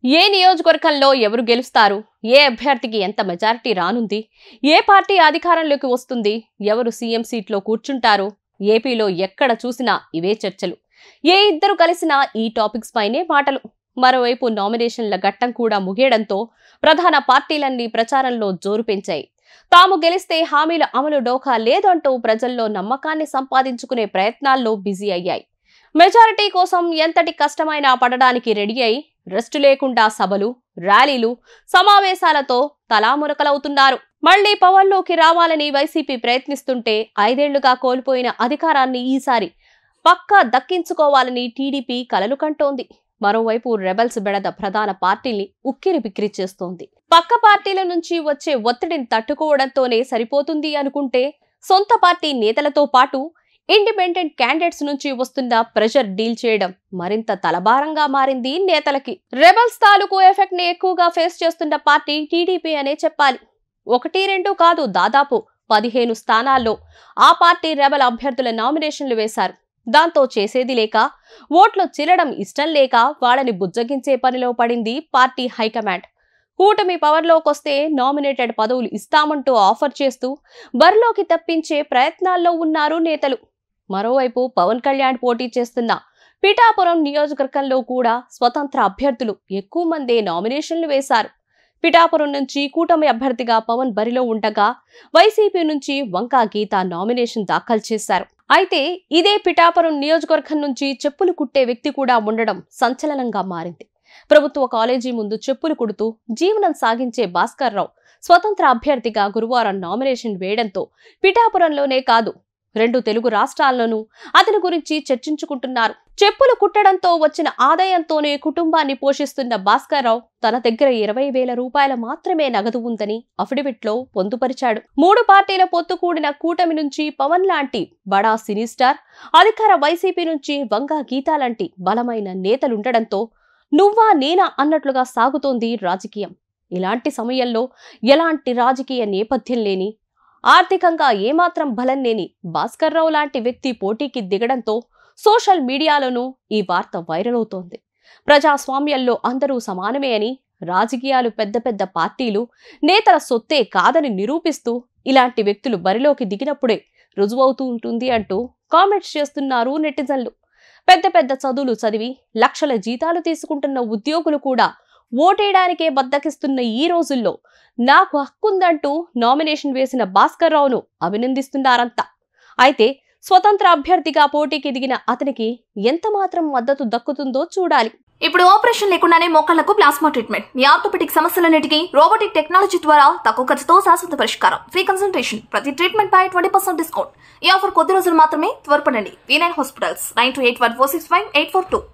ఏ నియోజకవర్గంలో ఎవరు గెలుస్తారు, ఏ అభ్యర్థికి ఎంత మెజారిటీ రానుంది, ఏ పార్టీ అధికారంలోకి వస్తుంది, ఎవరు సీఎం సీట్లో కూర్చుంటారు, ఏపీలో ఎక్కడ చూసినా ఇవే చర్చలు. ఏ ఇద్దరు కలిసినా ఈ టాపిక్స్ పైనే మాటలు. మరోవైపు నామినేషన్ల ఘట్టం కూడా ముగియడంతో ప్రధాన పార్టీలన్నీ ప్రచారంలో జోరు పెంచాయి. తాము గెలిస్తే హామీల అమలు డోకా లేదంటూ ప్రజల్లో నమ్మకాన్ని సంపాదించుకునే ప్రయత్నాల్లో బిజీ అయ్యాయి. మెజారిటీ కోసం ఎంతటి కష్టమైనా పడడానికి రెడీ అయి రెస్ట్ లేకుండా సభలు, ర్యాలీలు, సమావేశాలతో తలామురకలవుతున్నారు. మళ్లీ పవర్లోకి రావాలని వైసీపీ ప్రయత్నిస్తుంటే 5 ఏళ్లుగా కోల్పోయిన అధికారాన్ని ఈసారి పక్కా దక్కించుకోవాలని టీడీపీ కలలు కంటోంది. మరోవైపు రెబల్స్ బెడద ప్రధాన పార్టీల్ని ఉక్కిరి బిక్కిరి చేస్తోంది. పక్క పార్టీల నుంచి వచ్చే ఒత్తిడిని తట్టుకోవడంతోనే సరిపోతుంది అనుకుంటే సొంత పార్టీ నేతలతో పాటు ఇండిపెండెంట్ క్యాండిడేట్స్ నుంచి వస్తున్న ప్రెషర్ డీల్ చేయడం మరింత తలభారంగా మారింది నేతలకి. రెబల్స్ తాలూకు ఎఫెక్ట్ ని ఎక్కువగా ఫేస్ చేస్తున్న పార్టీ టీడీపీ అనే చెప్పాలి. 1-2 కాదు, దాదాపు 15 స్థానాల్లో ఆ పార్టీ రెబల్ అభ్యర్థుల నామినేషన్లు వేశారు. దాంతో చేసేది లేక, ఓట్లు చిల్లడం ఇష్టం లేక వాళ్ళని బుజ్జగించే పనిలో పడింది పార్టీ హైకమాండ్. కూటమి పవర్లోకొస్తే నామినేటెడ్ పదవులు ఇస్తామంటూ ఆఫర్ చేస్తూ బరిలోకి తప్పించే ప్రయత్నాల్లో ఉన్నారు నేతలు. మరోవైపు పవన్ కళ్యాణ్ పోటీ చేస్తున్న పిఠాపురం నియోజకవర్గంలో కూడా స్వతంత్ర అభ్యర్థులు ఎక్కువ మందే నామినేషన్లు వేశారు. పిఠాపురం నుంచి కూటమి అభ్యర్థిగా పవన్ బరిలో ఉండగా వైసీపీ నుంచి వంకా గీత నామినేషన్ దాఖలు చేశారు. అయితే ఇదే పిఠాపురం నియోజకవర్గం నుంచి చెప్పులు కుట్టే వ్యక్తి కూడా ఉండడం సంచలనంగా మారింది. ప్రభుత్వ కాలేజీ ముందు చెప్పులు కుడుతూ జీవనం సాగించే భాస్కర్ రావు స్వతంత్ర అభ్యర్థిగా గురువారం నామినేషన్ వేయడంతో పిఠాపురంలోనే కాదు, 2 తెలుగు రాష్ట్రాల్లోనూ అతని గురించి చర్చించుకుంటున్నారు. చెప్పులు కుట్టడంతో వచ్చిన ఆదాయంతోనే కుటుంబాన్ని పోషిస్తున్న భాస్కర్ రావు తన దగ్గర 20,000 రూపాయలు మాత్రమే నగదు ఉందని అఫిడవిట్లో పొందుపరిచాడు. 3 పార్టీల పొత్తు కూడిన కూటమి నుంచి పవన్ లాంటి బడా సినీ స్టార్, అధికార వైసీపీ నుంచి వంగా గీతా లాంటి బలమైన నేతలుండడంతో నువ్వా నేనా అన్నట్లుగా సాగుతోంది రాజకీయం. ఇలాంటి సమయంలో ఎలాంటి రాజకీయ నేపథ్యం లేని, ఆర్థికంగా ఏమాత్రం బలం లేని భాస్కర్ రావు లాంటి వ్యక్తి పోటీకి దిగడంతో సోషల్ మీడియాలోనూ ఈ వార్త వైరల్ అవుతోంది. ప్రజాస్వామ్యంలో అందరూ సమానమే అని, రాజకీయాలు పెద్ద పెద్ద పార్టీలు, నేతల సొత్తే కాదని నిరూపిస్తూ ఇలాంటి వ్యక్తులు బరిలోకి దిగినప్పుడే రుజువవుతూ ఉంటుంది అంటూ కామెంట్స్ చేస్తున్నారు నెటిజన్లు. పెద్ద పెద్ద చదువులు చదివి లక్షల జీతాలు తీసుకుంటున్న ఉద్యోగులు కూడా ఓటేయడానికే బద్దకిస్తున్న ఈ రోజుల్లో నాకు హక్కుందంటూ నామినేషన్ వేసిన భాస్కర్ రావును అభినందిస్తున్నారంతా. అయితే స్వతంత్ర అభ్యర్థిగా పోటీకి దిగిన అతనికి ఎంత మాత్రం మద్దతు దక్కుతుందో చూడాలి. ఇప్పుడు ఆపరేషన్ లేకుండానే మోకాళ్లకు ప్లాస్మా ట్రీట్మెంట్, మీ ఆర్థోపెటిక్ సమస్యలన్నిటికీ రోబోటిక్ టెక్నాలజీ ద్వారా తక్కువ ఖర్చుతో శాశ్వత పరిష్కారం, ఫ్రీ కన్సల్టేషన్, ప్రతి ట్రీట్మెంట్ పై 20% డిస్కౌంట్. ఈ ఆఫర్ కొద్ది రోజులు మాత్రమే, త్వరపడండి. V9 hospitals 9281465842.